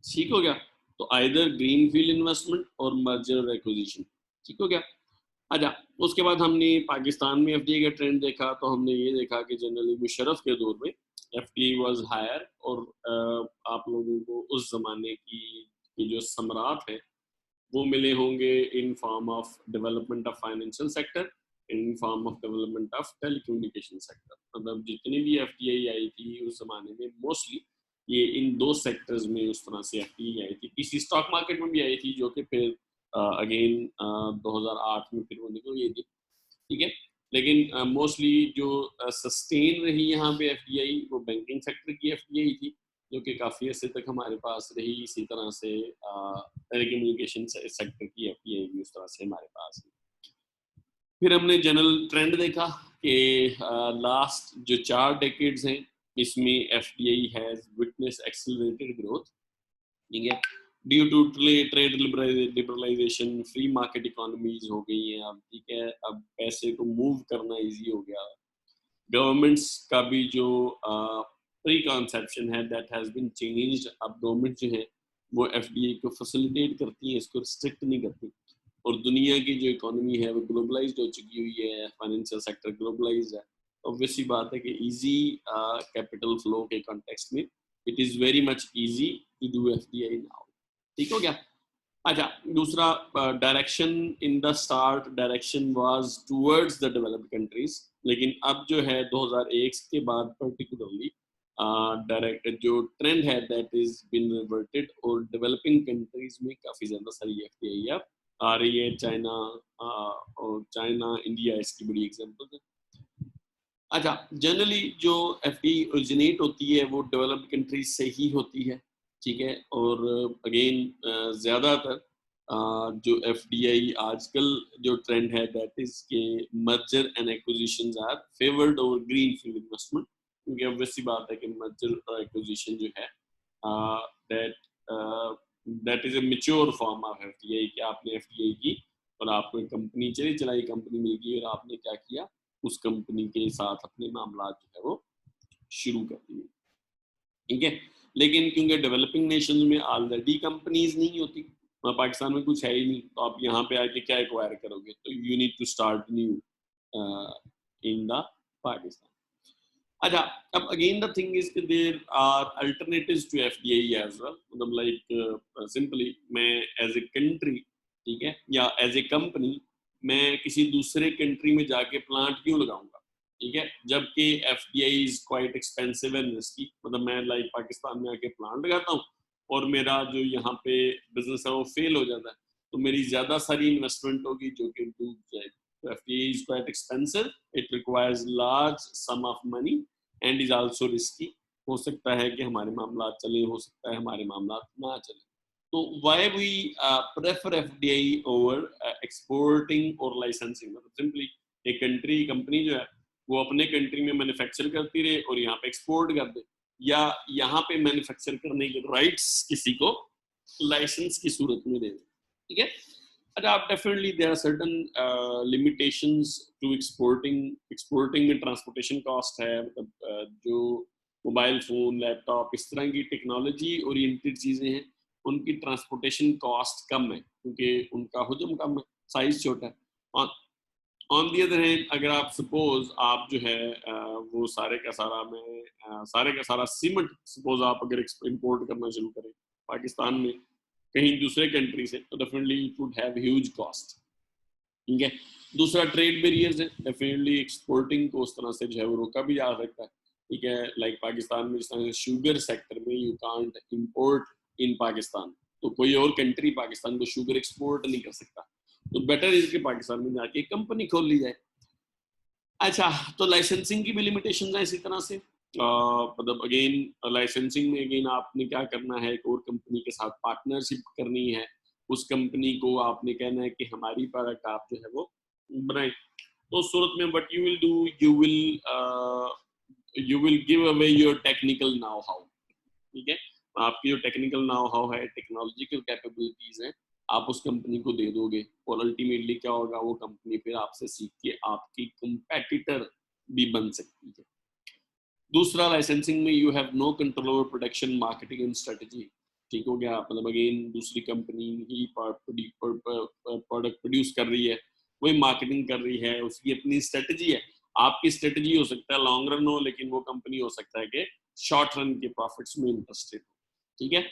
ठीक हो गया। तो आइदर ग्रीन फील्ड इन्वेस्टमेंट और मर्जर एक्विजिशन, ठीक हो गया। अच्छा, उसके बाद हमने पाकिस्तान में एफडीआई का ट्रेंड देखा, तो हमने ये देखा कि जनरली मुशर्रफ के दौर में एफडीआई वाज हायर, और आप लोगों को उस जमाने की जो सम्राट है वो मिले होंगे in form of development of financial sector, in form of development of telecommunication sector. मतलब जितनी भी एफडीआई आई थी उस जमाने में मोस्टली ये इन दो सेक्टर्स में उस तरह से एफडीआई आई थी। पीसी स्टॉक मार्केट में भी आई थी, जो कि फिर अगेन 2008 में फिर वो निकल गई थी, ठीक है। लेकिन मोस्टली जो सस्टेन रही यहाँ पे एफडीआई वो बैंकिंग सेक्टर की एफडीआई थी, जो कि काफ़ी अर्से तक हमारे पास रही। इसी तरह से टेलीकम्युनिकेशन सेक्टर की एफडीआई भी उस तरह से हमारे पास है। फिर हमने जनरल ट्रेंड देखा कि लास्ट जो 4 डेकेड्स हैं इसमें FDI has witness accelerated growth, ठीक है। Due to trade liberalisation, free market economies हो गई हैं अब, ठीक है। अब पैसे को मूव करना इजी हो गया। गवर्नमेंट्स का भी जो प्री कॉन्सेप्शन है दैट हैज बीन चेंज्ड। अब गवर्नमेंट जो है वो एफडीआई को फैसिलिटेट करती है, इसको रिस्ट्रिक्ट नहीं करती। और दुनिया की जो इकोनॉमी है वो ग्लोबलाइज्ड हो चुकी हुई है, फाइनेंशियल सेक्टर ग्लोबलाइज्ड है। ऑब्वियसली बात है कि इजी कैपिटल फ्लो के कॉन्टेक्स्ट में it is very much easy to do FDI now, ठीक हो गया। अच्छा, दूसरा direction in the start direction was towards the developed countries, लेकिन अब जो है 2001 के बाद पर्टिकुलरली डायरेक्ट जो ट्रेंड है दैट इज बिन रिवर्टेड, और डेवलपिंग कंट्रीज में काफ़ी ज़्यादा सारी एफडीआई आ रही है। चाइना और चाइना इंडिया इसकी बड़ी एग्जांपल है। अच्छा, जनरली जो एफडीआई ओरिजिनेट होती है वो डेवलप्ड कंट्रीज से ही होती है, ठीक है। और अगेन ज़्यादातर जो एफडीआई आजकल जो ट्रेंड है दैट इज के merger and acquisitions are favoured over green field investment, क्योंकि ऑब्वियसली बात है कि मर्जर और एक्विजिशन जो है that that is a mature form of FDI, कि आपने एफडीआई की और आपको एक कंपनी चली चलाई कंपनी मिल गई और आपने क्या किया, उस कंपनी के साथ अपने मामला जो है वो शुरू कर दिए, ठीक है। लेकिन क्योंकि डेवलपिंग नेशन में ऑलरेडी कंपनीज नहीं होती, पाकिस्तान में कुछ है ही नहीं, तो आप यहाँ पे आके क्या एक्वायर करोगे, तो you need to start new in the Pakistan. अच्छा, अब अगेन द थिंग इज कि there are alternatives to FDI as well. मतलब लाइक सिंपली मैं एज ए कंट्री, ठीक है, या एज ए कंपनी मैं किसी दूसरे कंट्री में जाके प्लांट क्यों लगाऊंगा, ठीक है, जबकि FDI is quite expensive and risky. मतलब मैं लाइक पाकिस्तान में आके प्लांट लगाता हूँ और मेरा जो यहाँ पे बिजनेस है वो फेल हो जाता है, तो मेरी ज्यादा सारी इन्वेस्टमेंट होगी जो कि डूब जाएगी। तो FDI is quite expensive, it requires large some of money and is also risky. हो सकता है कि हमारे मामला चले, हो सकता है हमारे मामला ना चले। तो why we prefer FDI over exporting और लाइसेंसिंग। मतलब सिंपली एक कंपनी जो है वो अपने कंट्री में मैन्युफैक्चर करती रहे और यहाँ पे एक्सपोर्ट कर दे, या यहाँ पे मैन्युफैक्चर करने के राइट्स किसी को लाइसेंस की सूरत में दे दे, ठीक है। अच्छा, आप definitely there are certain limitations to exporting में ट्रांसपोर्टेशन कॉस्ट है। मतलब जो मोबाइल फोन, लैपटॉप, इस तरह की टेक्नोलॉजी ओरिएंटेड चीजें हैं उनकी ट्रांसपोर्टेशन कॉस्ट कम है, क्योंकि उनका हुजम कम है, साइज छोटा है। ऑन दी अदर हैंड, अगर आप सपोज आप जो है वो सारे का सारा सीमेंट सपोज आप अगर इंपोर्ट करना शुरू करें पाकिस्तान में कहीं दूसरे कंट्री से, तो definitely it would have huge cost, ठीक है। दूसरा ट्रेड बैरियर्स है, डेफिनेटली एक्सपोर्टिंग को उस तरह से जो है वो रोका भी जा सकता है, ठीक है। लाइक पाकिस्तान में जिस तरह से शुगर सेक्टर में you can't import in Pakistan, तो कोई और कंट्री पाकिस्तान को शुगर एक्सपोर्ट नहीं कर सकता, तो बेटर इज कि पाकिस्तान में जाके कंपनी खोल ली जाए। अच्छा, तो लाइसेंसिंग की भी लिमिटेशन है इसी तरह से। मतलब अगेन लाइसेंसिंग में अगेन आपने क्या करना है, एक और कंपनी के साथ पार्टनरशिप करनी है, उस कंपनी को आपने कहना है कि हमारी प्रोडक्ट आप जो है वो बनाए। तो उस सूरत में what you will do, you will give away your technical know how, ठीक है। आपकी जो टेक्निकल नाउ हाउ है, टेक्नोलॉजिकल कैपेबिलिटीज है, आप उस कंपनी को दे दोगे, और अल्टीमेटली क्या होगा, वो कंपनी फिर आपसे सीख के आपकी कंपेटिटर भी बन सकती है। दूसरा, लाइसेंसिंग में you have no control over production, marketing and strategy. ठीक हो गया, मतलब अगेन दूसरी कंपनी ही प्रोडक्ट प्रोड्यूस कर रही है, वही मार्केटिंग कर रही है, उसकी अपनी स्ट्रेटजी है। आपकी स्ट्रेटजी हो सकता है लॉन्ग रन हो, लेकिन वो कंपनी हो सकता है कि शॉर्ट रन के प्रॉफिट्स में इंटरेस्टेड हो, ठीक है।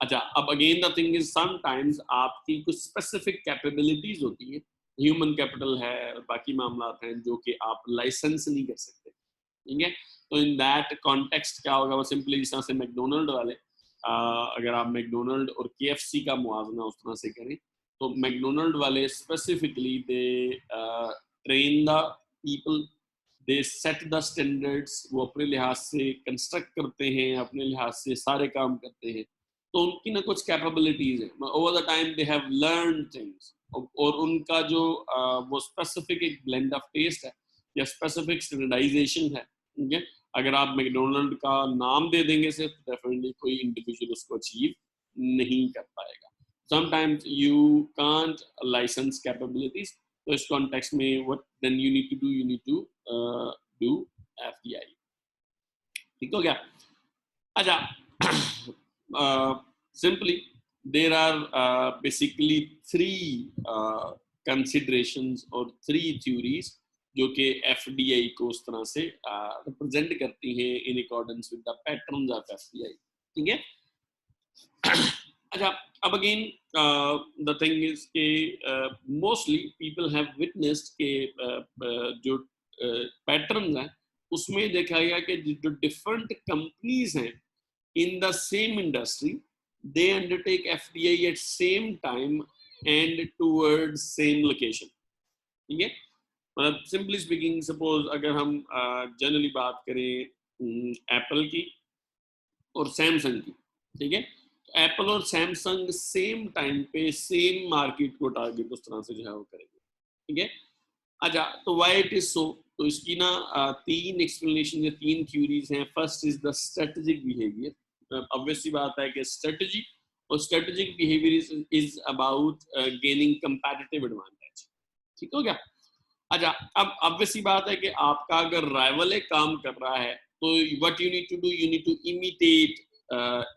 अच्छा, अब again the thing is sometimes आपकी कुछ स्पेसिफिक कैपेबिलिटीज होती है, ह्यूमन कैपिटल है, बाकी मामला हैं जो कि आप लाइसेंस नहीं कर सकते, ठीक है। तो इन दैट कॉन्टेक्स्ट क्या होगा, वो सिंपली जिस तरह से मैकडोनल्ड वाले, अगर आप मैकडोनल्ड और केएफसी का मुआवजा उस तरह से करें, तो मैकडोनल्ड वाले specifically they train the people, they set the standards, वो अपने लिहाज से कंस्ट्रक्ट करते हैं, अपने लिहाज से सारे काम करते हैं। तो उनकी ना कुछ कैपेबिलिटीज हैं, over the time they have learn things, और उनका जो वो स्पेसिफिक एक ब्लेंड ऑफ टेस्ट है या स्पेसिफिक स्टैंडर्डाइजेशन है, ठीक है। अगर आप मैकडोनल्ड का नाम दे देंगे सिर्फ, डेफिनेटली कोई इंडिविजुअल उसको अचीव नहीं कर पाएगा। Sometimes you can't license capabilities, तो इस कॉन्टेक्स्ट में what then you need to do, you need to do FDI, ठीक हो गया। अच्छा, simply there are basically three considerations or three theories जो कि एफडीआई को उस तरह से रिप्रेजेंट करती हैं in accordance with the patterns of FDI, ठीक है। अच्छा, अब अगेन द थिंग इज के मोस्टली पीपल हैव विटनेस्ड के जो पैटर्न्स हैं उसमें देखा गया कि जो डिफरेंट कंपनीज हैं in the same industry, they undertake FDI at same time and towards same location, ठीक है। मतलब सिंपली स्पीकिंग, सपोज अगर हम जनरली बात करें एप्पल की और सैमसंग की, ठीक है, तो एप्पल और सैमसंग सेम टाइम पे सेम मार्केट को टारगेट उस तरह से जो है वो करेंगे, ठीक है। अच्छा, तो व्हाई इट इज सो, तो इसकी ना तीन एक्सप्लेनेशन या तीन थ्योरीज हैं। First is the strategic behaviour. Obviously बात है कि स्ट्रेटजी और strategic behaviour is about gaining competitive advantage, ठीक हो गया। अच्छा, अब ऑब्वियसली बात है कि आपका अगर राइवल एक काम कर रहा है तो what you need to do, you need to imitate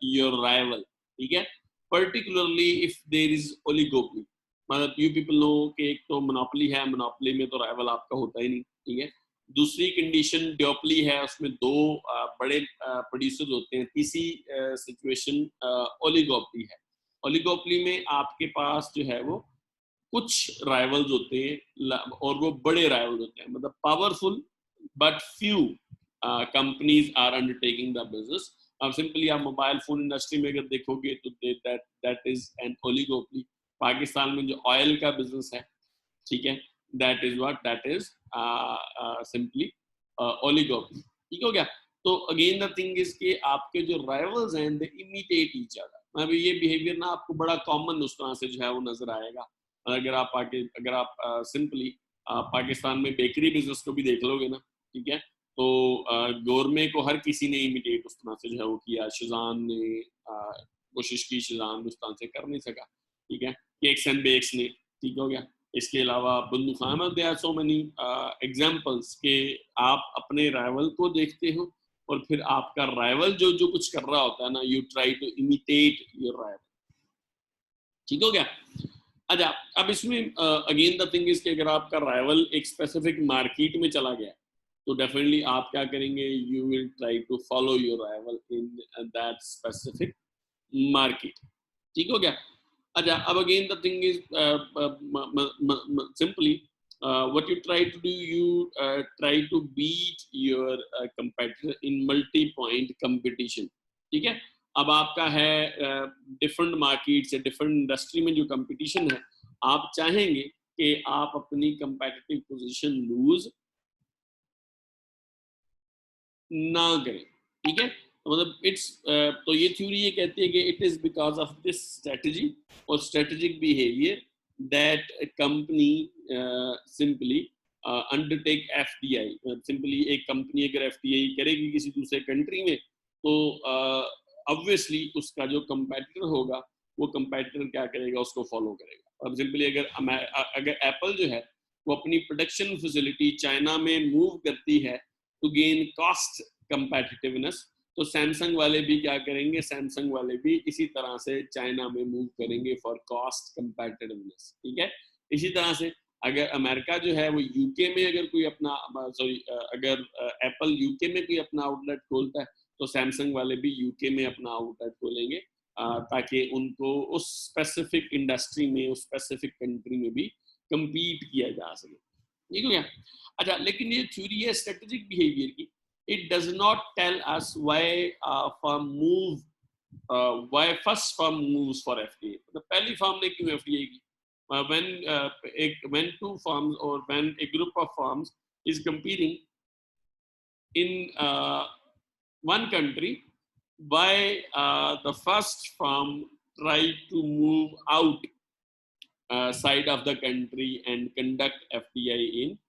your rival, ठीक है। Particularly if there is oligopoly, मतलब यू पीपल नो कि एक तो मोनोपोली है, मोनोपोली में तो राइवल आपका होता ही नहीं, ठीक है। दूसरी कंडीशन ड्योपोली है, उसमें दो बड़े प्रोड्यूसर्स होते हैं। तीसरी सिचुएशन ओलिगोपोली है। ओलिगोपोली में आपके पास जो है वो कुछ राइवल्स होते हैं और वो बड़े राइवल्स होते हैं, मतलब powerful but few companies are undertaking the business. अब सिंपली आप मोबाइल फोन इंडस्ट्री में अगर देखोगे तो that is an oligopoly. Pakistan में जो ऑयल का बिजनेस है, ठीक है, that is what, that is simply oligopoly, ठीक हो गया। तो अगेन द थिंग इज कि आपके जो राइवल्स हैं दे इमिटेट ईच अदर। मतलब ये बिहेवियर ना आपको बड़ा कॉमन उस तरह से जो है वो नजर आएगा। अगर आप सिंपली पाकिस्तान में बेकरी बिजनेस को भी देख लोगे ना, ठीक है, तो गोरमे को हर किसी ने इमिटेट उस तरह से जो है वो किया। शिजान ने कोशिश की, शिजान उस तरह से कर नहीं सका, ठीक है। केक्स एंड बेक्स ने, ठीक हो गया। इसके अलावा Bandu Khan, there are so many examples के आप अपने राइवल को देखते हो और फिर आपका राइवल जो जो कुछ कर रहा होता है ना, you try to imitate your rival, ठीक हो गया। अच्छा, अब इसमें अगेन द थिंग इज कि अगर आपका राइवल एक स्पेसिफिक मार्केट में चला गया तो डेफिनेटली आप क्या करेंगे, you will try to follow your rival in that specific market, ठीक हो गया। अच्छा, अब again the thing is simply what you try to do, you try to beat your competitor in multi point competition, ठीक है। अब आपका है डिफरेंट मार्केट्स या डिफरेंट इंडस्ट्री में जो कंपटीशन है, आप चाहेंगे कि आप अपनी कंपेटिटिव पोजीशन लूज ना करें, ठीक है। मतलब तो ये थ्योरी ये कहती है कि it is because of this strategy और strategic behaviour that company simply undertake FDI. Simply एक कंपनी अगर एफडीआई करेगी किसी दूसरे कंट्री में तो ऑब्वियसली उसका जो कंपेटिटर होगा वो कंपेटिटर क्या करेगा, उसको फॉलो करेगा। अब सिंपली अगर एप्पल जो है वो अपनी प्रोडक्शन फैसिलिटी चाइना में मूव करती है टू गेन कॉस्ट कंपेटिटिवनेस, तो सैमसंग वाले भी क्या करेंगे, सैमसंग वाले भी इसी तरह से चाइना में मूव करेंगे फॉर कॉस्ट कंपैटिटिवनेस, ठीक है। इसी तरह से अगर अमेरिका जो है वो यूके में अगर कोई अपना अगर एप्पल यूके में कोई अपना आउटलेट खोलता है तो सैमसंग वाले भी यूके में अपना आउटलेट खोलेंगे, ताकि उनको उस स्पेसिफिक इंडस्ट्री में, उस स्पेसिफिक कंट्री में भी compete किया जा सके, ठीक हो गया। अच्छा, लेकिन ये थ्योरी है स्ट्रेटेजिक बिहेवियर की। it does not tell us why firm move why first firm moves for FTA, तो पहली फर्म ने क्यों FTA की। when two firms or when a group of firms is competing in one country, why the first firm try to move out side of the country and conduct FDI in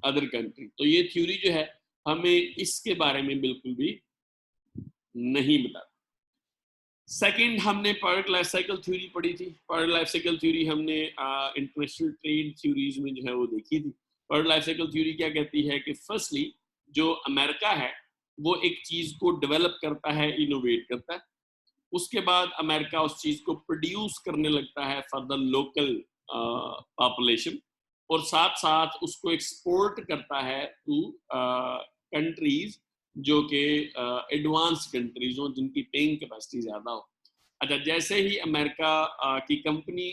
other country। तो ये theory जो है हमें इसके बारे में बिल्कुल भी नहीं बताता। सेकंड, हमने प्रोडक्ट लाइफ साइकिल थ्योरी पढ़ी थी। प्रोडक्ट लाइफ साइकिल थ्योरी हमने इंटरनेशनल ट्रेड थ्योरीज में जो है वो देखी थी। प्रोडक्ट लाइफ साइकिल थ्योरी क्या कहती है कि फर्स्टली जो अमेरिका है वो एक चीज को डेवलप करता है, इनोवेट करता है, उसके बाद अमेरिका उस चीज को प्रोड्यूस करने लगता है फॉर द लोकल पॉपुलेशन, और साथ साथ उसको एक्सपोर्ट करता है टू कंट्रीज जो कि एडवांस कंट्रीज हो, जिनकी पेइंग कैपेसिटी ज्यादा हो। अच्छा, जैसे ही अमेरिका की कंपनी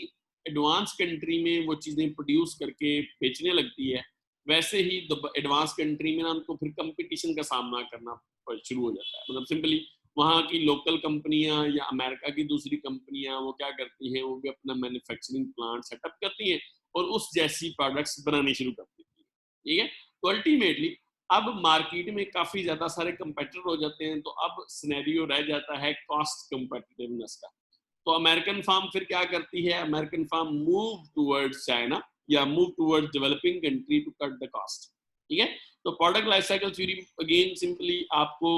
एडवांस कंट्री में वो चीजें प्रोड्यूस करके बेचने लगती है, वैसे ही एडवांस कंट्री में ना उनको फिर कंपटीशन का सामना करना शुरू हो जाता है। मतलब सिंपली वहाँ की लोकल कंपनियां या अमेरिका की दूसरी कंपनियां वो क्या करती हैं, वो भी अपना मैन्युफैक्चरिंग प्लांट सेटअप करती हैं और उस जैसी प्रोडक्ट्स बनानी शुरू कर देती हैं, ठीक है। तो अल्टीमेटली अब मार्केट में काफी ज्यादा सारे कंपेटिटर हो जाते हैं, तो अब सिनेरियो रह जाता है कॉस्ट कंपेटिटिवनेस का। तो अमेरिकन फार्म फिर क्या करती है, American firm move towards China या move towards developing country to cut the cost, ठीक है। तो product life cycle theory again simply आपको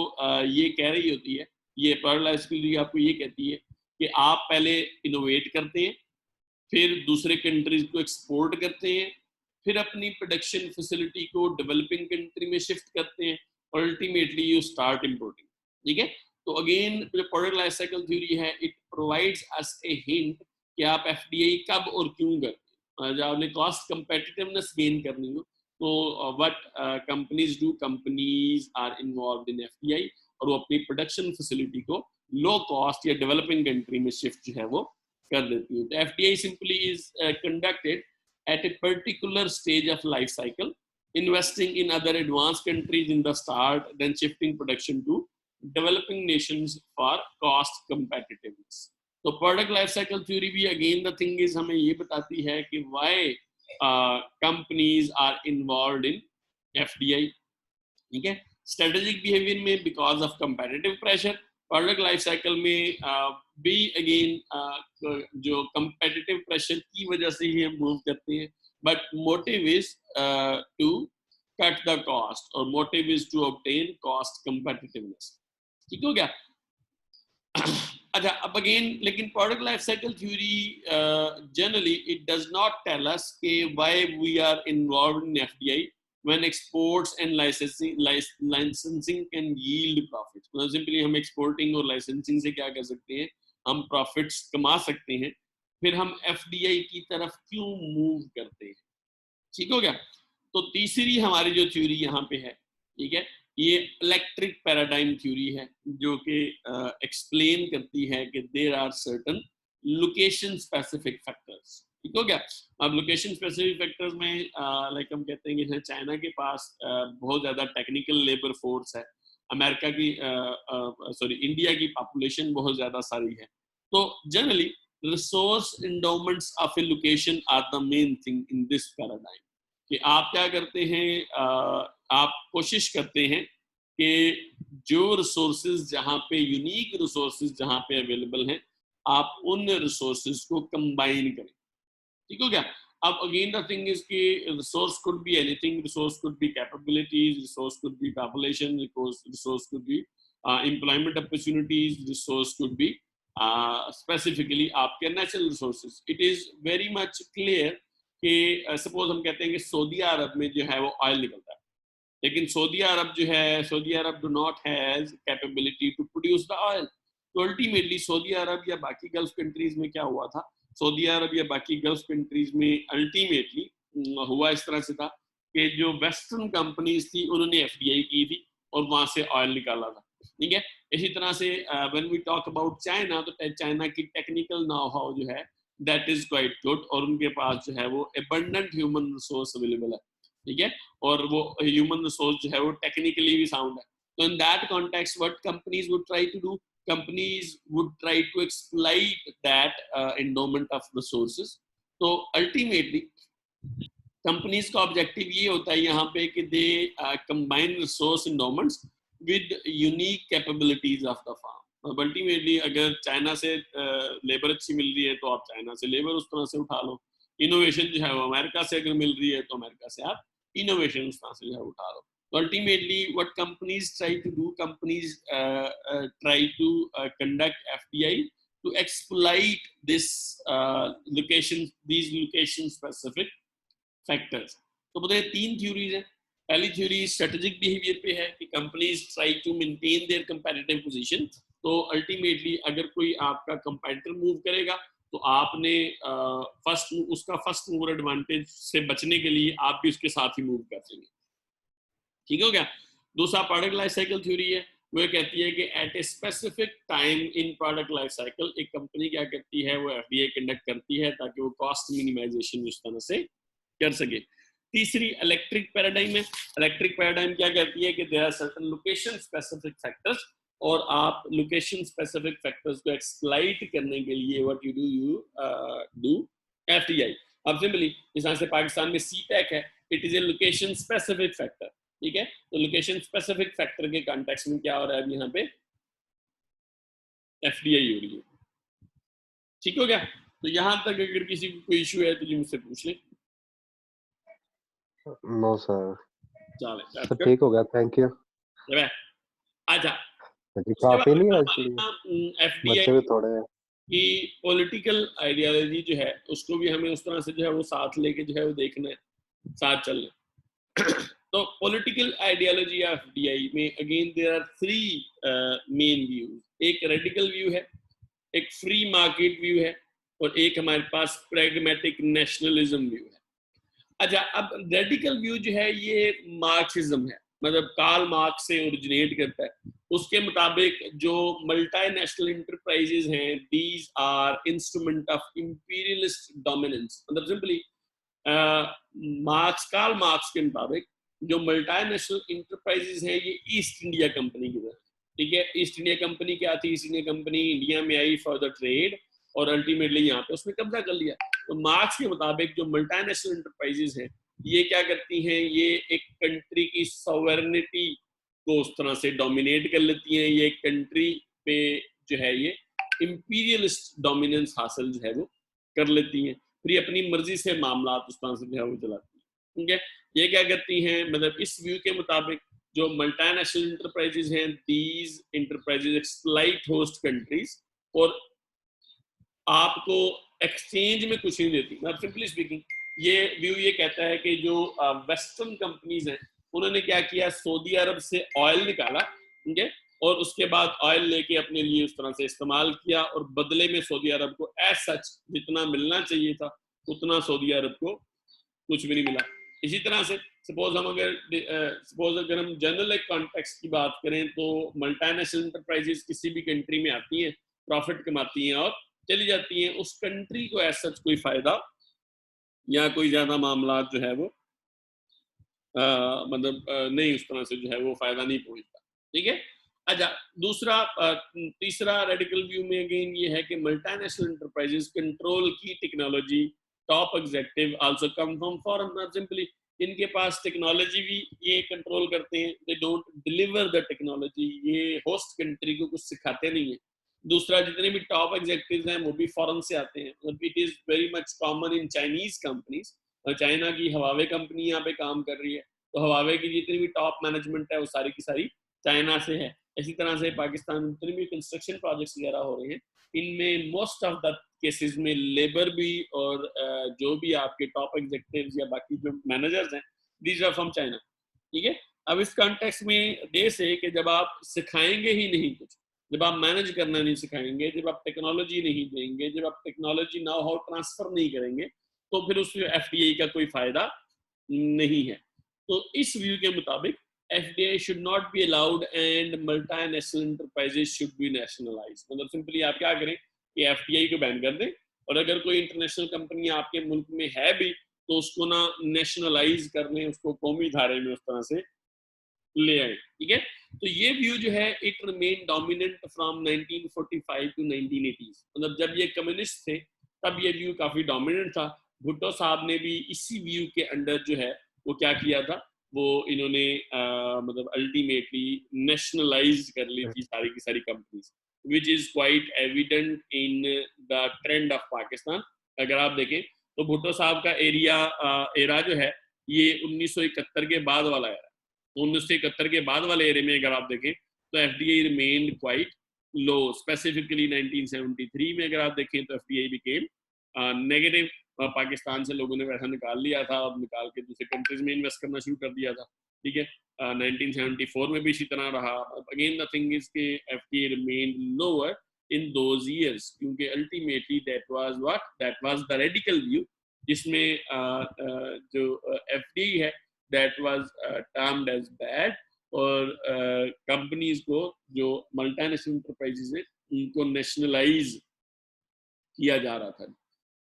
ये कह रही होती है, ये प्रोडक्ट लाइफ साइकिल थ्योरी आपको ये कहती है कि आप पहले इनोवेट करते हैं, फिर दूसरे कंट्रीज को एक्सपोर्ट करते हैं, फिर अपनी प्रोडक्शन फैसिलिटी को डेवलपिंग कंट्री में शिफ्ट करते हैं और अल्टीमेटली यू स्टार्ट इंपोर्टिंग, ठीक है। तो अगेन जो प्रोडक्ट लाइफ साइकिल थ्योरी है, it provides us a hint कि आप एफडीआई कब और क्यों करते हैं। जब आपने कॉस्ट कंपेटिटिवनेस गेन करनी हो तो what companies do, companies are involved in FDI और वो अपनी प्रोडक्शन फैसिलिटी को लो कॉस्ट या डेवलपिंग कंट्री में शिफ्ट जो है वो कर देती है। तो FDI simply is conducted at a particular stage of life cycle, investing in other advanced countries in the start, then shifting production to developing nations for cost competitiveness. तो product life cycle theory भी again the thing is हमें ये बताती है कि why companies are involved in FDI, ठीक है। Strategic behavior में because of competitive pressure, product life cycle में भी अगेन जो कंपेटिटिव प्रेशर की वजह से ही हम मूव करते हैं, but motive is to cut the cost और motive is to obtain cost competitiveness, ठीक हो गया। अच्छा, अब अगेन लेकिन product life cycle theory generally it does not tell us कि why we are involved in FDI when exports and licensing can yield profits। मतलब simply हम exporting और लाइसेंसिंग से क्या कर सकते हैं, हम प्रॉफिट्स कमा सकते हैं, फिर हम एफडीआई की तरफ क्यों मूव करते हैं, ठीक हो गया। तो तीसरी हमारी जो थ्योरी यहाँ पे है, ठीक है, ये इलेक्ट्रिक पैराडाइम थ्योरी है, जो कि एक्सप्लेन करती है कि there are certain location specific factors, ठीक हो गया। अब लोकेशन स्पेसिफिक फैक्टर्स में लाइक हम कहते हैं कि चाइना के पास बहुत ज्यादा टेक्निकल लेबर फोर्स है, अमेरिका की इंडिया की पॉपुलेशन बहुत ज्यादा सारी है, तो generally resource endowments of a location are the main thing in this paradigm. कि आप क्या करते हैं, आप कोशिश करते हैं कि जो रिसोर्सेज जहाँ पे यूनिक रिसोर्सेज जहाँ पे अवेलेबल हैं, आप उन रिसोर्सेज को कंबाइन करें, ठीक हो गया। अब अगेन द थिंग इज कि resource could be anything, resource could be capabilities, resource could be population, resource could be employment opportunities, resource could be specifically आपके natural resources. It is very much clear कि suppose हम कहते हैं कि Saudi अरब में जो है वो ऑयल निकलता है, लेकिन सऊदी अरब जो है, Saudi Arab do not has capability to produce the oil. तो अल्टीमेटली सऊदी अरब या बाकी गल्फ कंट्रीज में क्या हुआ था, सऊदी अरब या बाकी गल्फ कंट्रीज में अल्टीमेटली हुआ इस तरह से था कि जो वेस्टर्न कंपनीज थी उन्होंने एफडीआई की थी और वहां से ऑयल निकाला था, ठीक है। इसी तरह से when we talk about China, तो चाइना की टेक्निकल नाउ हाउ जो है दैट इज क्वाइट गुड, और उनके पास जो है वो एबंडेंट ह्यूमन रिसोर्स अवेलेबल है, ठीक है, और वो ह्यूमन रिसोर्स जो है वो टेक्निकली भी साउंड है। तो in that context what companies would try to do, companies would try to exploit that endowment of resources। तो ultimately कंपनीज का ऑब्जेक्टिव ये होता है यहाँ पे कि they combine resource endowments with unique capabilities of the firm. अब ultimately अगर चाइना से लेबर अच्छी मिल रही है तो आप चाइना से लेबर उस तरह से उठा लो, इनोवेशन जो है वो अमेरिका से अगर मिल रही है तो अमेरिका से आप इनोवेशन उस तरह से जो है उठा लो। So ultimately what companies try to do, companies try to conduct FDI to exploit this these location specific factors। तो बताइए तीन थ्योरीज हैं। पहली थ्योरी स्ट्रेटेजिक बिहेवियर पे है कि companies try to maintain their competitive position. तो अल्टीमेटली अगर कोई आपका कंपैटिटर मूव करेगा तो आपने उसका फर्स्ट मूवर एडवांटेज से बचने के लिए आप भी उसके साथ ही मूव कर देंगे, ठीक हो गया। दूसरा प्रोडक्ट लाइफ साइकिल थ्योरी है, वो कहती है कि at a specific time in product life cycle एक कंपनी क्या करती है, वो एफडीआई कंडक्ट करती है ताकि वो कॉस्ट मिनिमाइजेशन इस तरह से कर सके। तीसरी इलेक्ट्रिक पैराडाइम है। इलेक्ट्रिक पैराडाइम क्या कहती है कि there are certain location specific factors, और आप लोकेशन स्पेसिफिक फैक्टर्स को एक्सप्लॉइट करने के लिए व्हाट यू डू एफडीआई। अब सिंपली इस तरह से पाकिस्तान में सीटैक है, it is a location specific factor, ठीक है। तो लोकेशन स्पेसिफिक फैक्टर के कॉन्टेक्स्ट में क्या हो रहा है, यहाँ पे एफडीआई हो रही है, ठीक हो गया। तो यहां तक अगर किसी को कोई इशू है तो जी मुझसे पूछ लें। नो सर, चले सब ठीक हो गया, थैंक यू। अच्छा, काफी नहीं एक्चुअली एफडीआई बच्चे भी थोड़े हैं की पॉलिटिकल आइडियोलॉजी जो है उसको भी हमें उस तरह से जो है वो साथ लेके जो है वो देखना है, साथ चलना। तो पॉलिटिकल आइडियोलॉजी ऑफ एफडीआई में again there are three main views. एक रेडिकल व्यू है, एक फ्री मार्केट व्यू है, और एक हमारे पास प्रैग्मेटिक नेशनलिज्म व्यू है। अच्छा, अब रेडिकल व्यू जो है ये मार्क्सिज्म है, मतलब कार्ल मार्क्स से ओरिजिनेट करता है। उसके मुताबिक जो मल्टीनेशनल इंटरप्राइजेज हैं, these are instrument of imperialist dominance. मतलब सिंपली कार्ल मार्क्स के मुताबिक जो मल्टीनेशनल इंटरप्राइजेज हैं ये ईस्ट इंडिया कंपनी की तरह, ठीक है। ईस्ट इंडिया कंपनी क्या थी, ईस्ट इंडिया कंपनी इंडिया में आई फॉर द ट्रेड और अल्टीमेटली यहाँ पे उसने कब्जा कर लिया। तो मार्क्स के मुताबिक जो मल्टीनेशनल इंटरप्राइजेज हैं ये क्या करती हैं, ये एक कंट्री की सॉवरेनिटी को उस तरह से डोमिनेट कर लेती हैं, ये कंट्री पे जो है ये इंपीरियलिस्ट डोमिनेंस हासिल जो है वो कर लेती हैं, फिर अपनी मर्जी से मामला उस तरह से जो है वो चलाती हैं, ठीक है। ये क्या करती हैं, मतलब इस व्यू के मुताबिक जो मल्टीनेशनल इंटरप्राइजेज हैं, these enterprises exploit host countries और आपको एक्सचेंज में कुछ नहीं देती। मतलब सिंपली स्पीकिंग ये व्यू ये कहता है कि जो वेस्टर्न कंपनीज हैं उन्होंने क्या किया, सऊदी अरब से ऑयल निकाला, ठीक है, और उसके बाद ऑयल लेके अपने लिए उस तरह से इस्तेमाल किया, और बदले में सऊदी अरब को एज सच जितना मिलना चाहिए था उतना सऊदी अरब को कुछ भी नहीं मिला। इसी तरह से सपोज अगर हम जनरल एक कॉन्टेक्स्ट की बात करें तो मल्टीनेशनल इंटरप्राइजेस किसी भी कंट्री में आती हैं, प्रॉफिट कमाती हैं और चली जाती हैं, उस कंट्री को एज सच कोई फायदा या कोई ज्यादा मामला जो है वो मतलब नहीं उस तरह से जो है वो फायदा नहीं पहुंचता, ठीक है। अच्छा, तीसरा रेडिकल व्यू में अगेन ये है कि मल्टीनेशनल इंटरप्राइजेस कंट्रोल की technology, top executive also come from foreign. Simply इनके पास टेक्नोलॉजी भी ये कंट्रोल करते हैं, they don't deliver the technology, ये होस्ट कंट्री को कुछ सिखाते नहीं है। दूसरा, जितने भी टॉप एग्जीक्यूटिव्स हैं वो भी फॉरेन से आते हैं, मतलब it is very much common in Chinese companies. China की हवावे कंपनी यहाँ पे काम कर रही है, तो हवावे की जितनी भी टॉप मैनेजमेंट है वो सारी की सारी चाइना से है। इसी तरह से पाकिस्तान में जितने भी कंस्ट्रक्शन प्रोजेक्ट्स वगैरह हो रहे हैं इनमें मोस्ट ऑफ द केसेस में लेबर भी और जो भी आपके टॉप एग्जीक्यूटिव्स या बाकी जो मैनेजर्स हैं दीज आर फ्रॉम चाइना, ठीक है। अब इस कॉन्टेक्स्ट में देश है कि जब आप सिखाएंगे ही नहीं कुछ, जब आप मैनेज करना नहीं सिखाएंगे, जब आप टेक्नोलॉजी नहीं देंगे, जब आप टेक्नोलॉजी नाउ हाउ ट्रांसफर नहीं करेंगे, तो फिर उसमें एफडीआई का कोई फायदा नहीं है। तो इस व्यू के मुताबिक FDI should not be allowed and multinational enterprises should be nationalised. मतलब सिंपली आप क्या करें कि एफडीआई को बैन कर दें, और अगर कोई इंटरनेशनल कंपनी आपके मुल्क में है भी तो उसको ना नेशनलाइज कर लें, उसको कौमी धारे में उस तरह से ले आए। ठीक है, तो ये व्यू जो है it remain dominant from 1945 to 1980। मतलब जब ये कम्युनिस्ट थे तब ये व्यू काफी डोमिनेंट था। भुट्टो साहब ने भी इसी व्यू के अंडर जो है वो क्या किया था, वो इन्होंने मतलब अल्टीमेटली नेशनलाइज कर ली थी सारी की सारी companies, which is quite evident in the trend of Pakistan. अगर आप देखें तो भुट्टो साहब का एरा जो है ये 1971 के बाद वाला एरा। 1971 के बाद वाले एरे में अगर आप देखें तो FDI remained quite low. Specifically 1973 में अगर आप देखें तो एफडीआई बिकेम नेगेटिव। पाकिस्तान से लोगों ने पैसा निकाल लिया था और निकाल के दूसरे कंट्रीज में इन्वेस्ट करना शुरू कर दिया था। ठीक है, 1974 में भी इसी तरह रहा। अगेन द थिंग इज के FDI remained lower in those years, क्योंकि ultimately that was the radical view, जिसमें जो एफडीआई है that was termed as bad, और कंपनीज को जो मल्टीनेशनल एंटरप्राइजेज है उनको नेशनलाइज किया जा रहा था।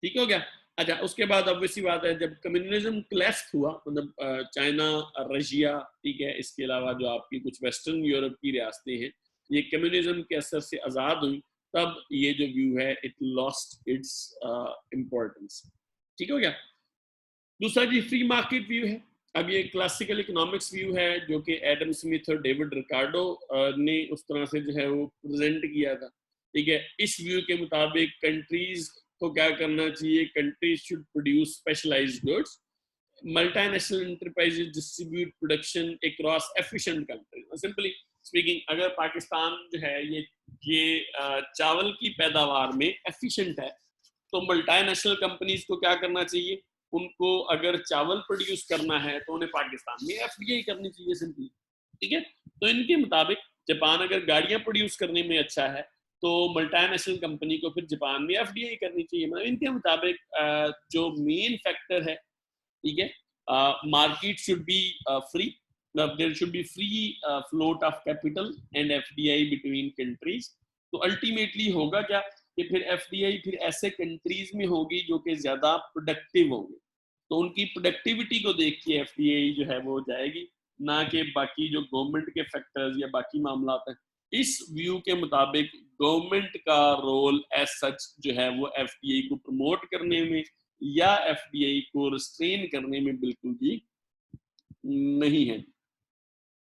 ठीक हो गया। अच्छा, उसके बाद ऑब्वियसली बात है जब कम्युनिज्म क्लैश हुआ, मतलब चाइना, रशिया, ठीक है, इसके अलावा जो आपकी कुछ वेस्टर्न यूरोप की रियासतें हैं ये कम्युनिज्म के असर से आज़ाद हुई, तब ये जो व्यू है इट लॉस्ट इट्स इम्पोर्टेंस। ठीक हो गया। दूसरा जी फ्री मार्केट व्यू है। अब ये क्लासिकल इकोनॉमिक्स व्यू है जो कि एडम स्मिथ और डेविड रिकार्डो ने उस तरह से जो है वो प्रेजेंट किया था। ठीक है, इस व्यू के मुताबिक कंट्रीज को क्या करना चाहिए, countries should produce specialised goods, multinational enterprises distribute production across efficient countries. Simply speaking, अगर पाकिस्तान जो है ये चावल की पैदावार में एफिशिएंट है तो मल्टीनेशनल कंपनीज को क्या करना चाहिए, उनको अगर चावल प्रोड्यूस करना है तो उन्हें पाकिस्तान में एफडीआई करनी चाहिए सिंपली। ठीक है, तो इनके मुताबिक जापान अगर गाड़ियां प्रोड्यूस करने में अच्छा है तो मल्टीनेशनल कंपनी को फिर जापान में एफडीआई करनी चाहिए। मतलब इनके मुताबिक जो मेन फैक्टर है, ठीक है, market should be free, there should be free float of capital and FDI between countries. तो अल्टीमेटली होगा क्या कि फिर एफडीआई फिर ऐसे कंट्रीज में होगी जो कि ज्यादा प्रोडक्टिव होंगे, तो उनकी प्रोडक्टिविटी को देख के एफडीआई जो है वो जाएगी, ना कि बाकी जो गवर्नमेंट के फैक्टर्स या बाकी मामला हैं। इस व्यू के मुताबिक गवर्नमेंट का रोल एज सच जो है वो एफडीआई को प्रमोट करने में या एफडीआई को रिस्ट्रेन करने में बिल्कुल भी नहीं है।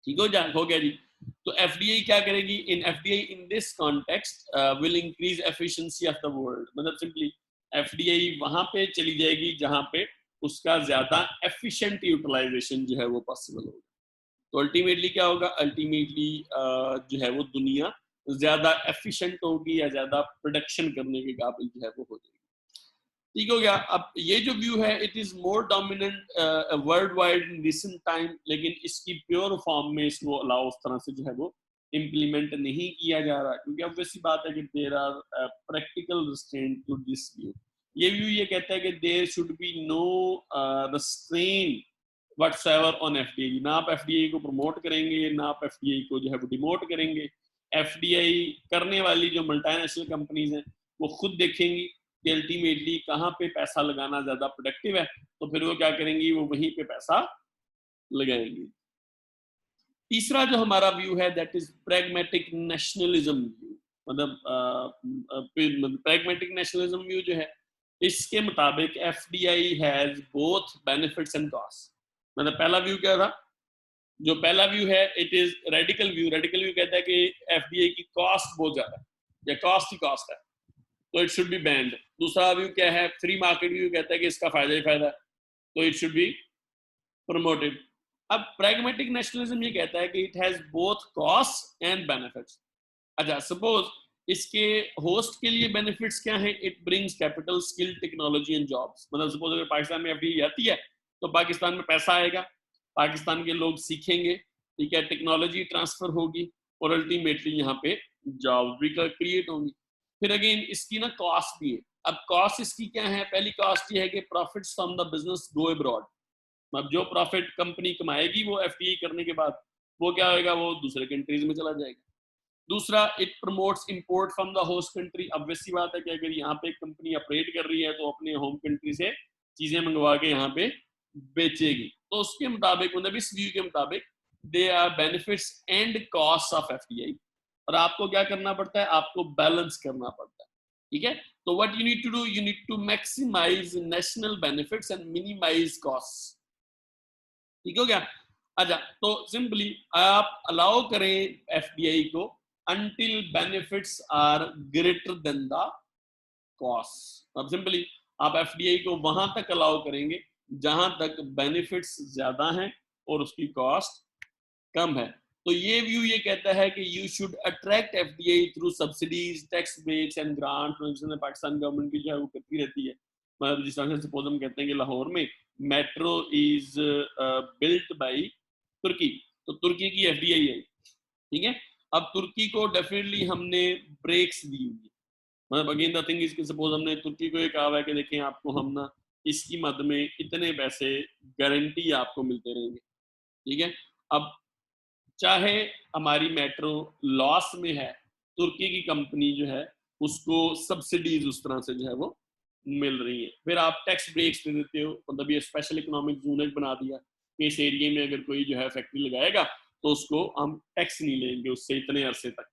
ठीक हो गया जी। तो एफडीआई क्या करेगी, in FDI in this context will increase efficiency of the world. मतलब सिंपली एफडीआई वहां पे चली जाएगी जहां पे उसका ज्यादा एफिशिएंट यूटिलाइजेशन जो है वो पॉसिबल होगा। तो अल्टीमेटली क्या होगा, अल्टीमेटली जो है वो दुनिया ज्यादा एफिशिएंट होगी या ज्यादा प्रोडक्शन करने के काबिल जो है वो हो जाएगी। ठीक हो गया। अब ये जो व्यू है it is more dominant world wide in recent time, लेकिन इसकी प्योर फॉर्म में इसको अलाउ उस तरह से जो है वो इम्प्लीमेंट नहीं किया जा रहा, क्योंकि अब वैसी बात है कि there are practical restraint to this view. ये व्यू ये कहता है कि there should be no restraint whatsoever on FDI. ना आप एफडीआई को प्रमोट करेंगे, ना आप एफडीआई को जो है वो डिमोट करेंगे। एफडीआई करने वाली जो मल्टीनेशनल कंपनीज हैं वो खुद देखेंगी कि अल्टीमेटली कहाँ पे पैसा लगाना ज्यादा प्रोडक्टिव है, तो फिर वो क्या करेंगी, वो वहीं पे पैसा लगाएंगी। तीसरा जो हमारा व्यू है that is pragmatic nationalism view. मतलब प्रैग्मेटिक नेशनलिज्म व्यू जो है इसके मुताबिक FDI has both benefits and cost. मतलब पहला व्यू क्या था, जो पहला व्यू है it is radical view. Radical view कहता है कि एफडीआई की कॉस्ट बहुत ज्यादा है या कॉस्ट ही कॉस्ट है, तो इट शुड बी बैंड। दूसरा व्यू क्या है, फ्री मार्केट व्यू कहता है कि इसका फायदा ही फायदा है, तो इट शुड बी प्रमोटेड। अब प्रैग्मेटिक नेशनलिज्म ये कहता है कि it has both cost and benefits. अच्छा, सपोज इसके होस्ट के लिए बेनिफिट्स क्या है, it brings capital, skill, technology and jobs. मतलब सपोज अगर पाकिस्तान में एफडीआई आती है तो पाकिस्तान में पैसा आएगा, पाकिस्तान के लोग सीखेंगे, ठीक है, टेक्नोलॉजी ट्रांसफर होगी और अल्टीमेटली यहाँ पे जॉब भी क्रिएट होंगी। फिर अगेन इसकी ना कॉस्ट भी है। अब कॉस्ट इसकी क्या है? पहली कॉस्ट ये है कि profits from the business go abroad. अब जो प्रॉफिट कंपनी कमाएगी वो एफडीआई करने के बाद वो क्या होएगा, वो दूसरे कंट्रीज में चला जाएगा। दूसरा, it promotes import from the host country. अब वैसी बात है कि अगर यहाँ पे कंपनी ऑपरेट कर रही है तो अपने होम कंट्री से चीजें मंगवा के यहाँ पे बेचेगी। तो उसके मुताबिक, मतलब इस व्यू के मुताबिक, they are benefits and cost of FDI. और आपको क्या करना पड़ता है? आपको बैलेंस करना पड़ता है, ठीक है। तो what you need to do, you need to maximise national benefits and minimise cost. ठीक हो गया? अच्छा, तो सिंपली आप अलाउ करें एफडीआई को until benefits are greater than the cost। अब सिंपली आप एफडीआई को वहां तक अलाउ करेंगे जहां तक बेनिफिट्स ज्यादा हैं और उसकी कॉस्ट कम है। तो ये व्यू ये कहता है कि you should attract FDI through subsidies, tax breaks and grants. Pakistan government की जो है वो करती रहती है। मतलब जिस तरह से सपोज हम कहते हैं कि लाहौर में मेट्रो इज बिल्ट बाय तुर्की, तो तुर्की की एफडीआई है, ठीक है। अब तुर्की को डेफिनेटली हमने ब्रेक्स दी हुई है। मतलब अगेन द थिंग इज कि सपोज हमने तुर्की को ये कहा है कि देखें आपको हम ना इसकी मद में इतने पैसे गारंटी आपको मिलते रहेंगे, ठीक है। अब चाहे हमारी मेट्रो लॉस में है, तुर्की की कंपनी जो है उसको सब्सिडीज उस तरह से जो है वो मिल रही है। फिर आप टैक्स ब्रेक्स दे देते हो, मतलब ये स्पेशल इकोनॉमिक जोन बना दिया कि इस एरिया में अगर कोई जो है फैक्ट्री लगाएगा तो उसको हम टैक्स नहीं लेंगे उससे इतने अरसे तक।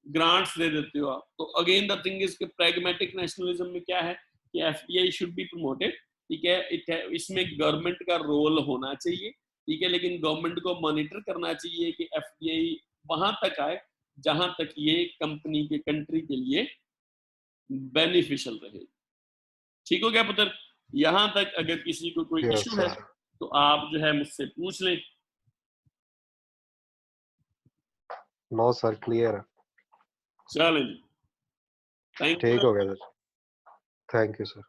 ग्रांट्स दे देते हो आप। तो अगेन द थिंग इज कि प्रैग्मेटिक नेशनलिज्म में क्या है कि एफडीआई शुड बी प्रमोटेड, ठीक है। इसमें गवर्नमेंट का रोल होना चाहिए, ठीक है, लेकिन गवर्नमेंट को मॉनिटर करना चाहिए कि एफडीआई वहां तक आए जहां तक ये कंपनी के कंट्री के लिए बेनिफिशियल रहे। ठीक हो गया पुत्र? यहां तक अगर किसी को कोई यस इशू है सर। तो आप जो है मुझसे पूछ लें। नो सर, क्लियर है। चलें जी, थैंक ठीक यू। हो गया सर। Thank you sir.